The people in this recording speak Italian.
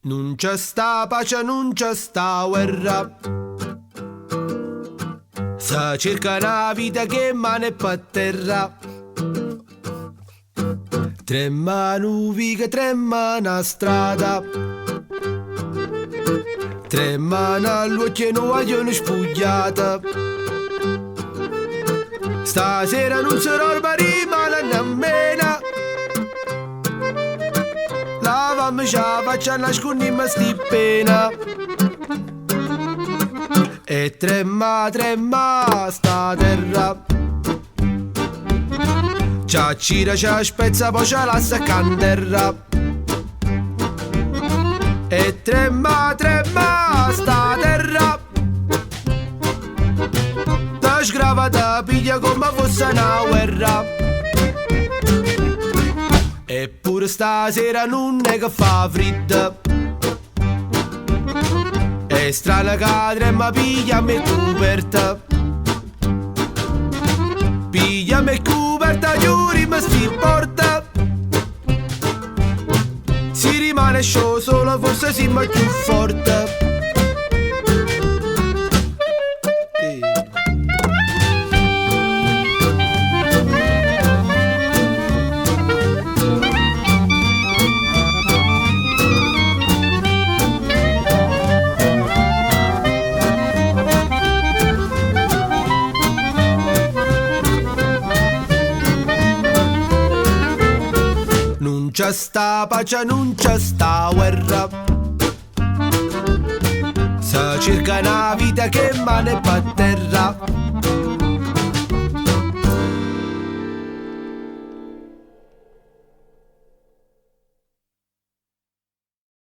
Non c'è sta pace, non c'è sta guerra. Si cerca una vita che mane per terra. Trema nubi che tremano a strada. Tremano all'occhio e non vogliono spugliata. Stasera non si roba rimane nemmeno. Lavami la faccia, nascondiamo sti pena. E trema, trema sta terra. C'ha cira, c'ha spezza, poi c'ha la saccanterra. E trema, trema sta terra. Ta sgrava, ta piglia come fosse una guerra. Eppure stasera non è che fa freddo. È strana che trema, pigliami coperta. Pigliami coperta, giuri mi si porta. Si rimane show solo, forse si ma più forte. Non c'è sta pace, non c'è sta guerra. Si cerca una vita che mane per terra.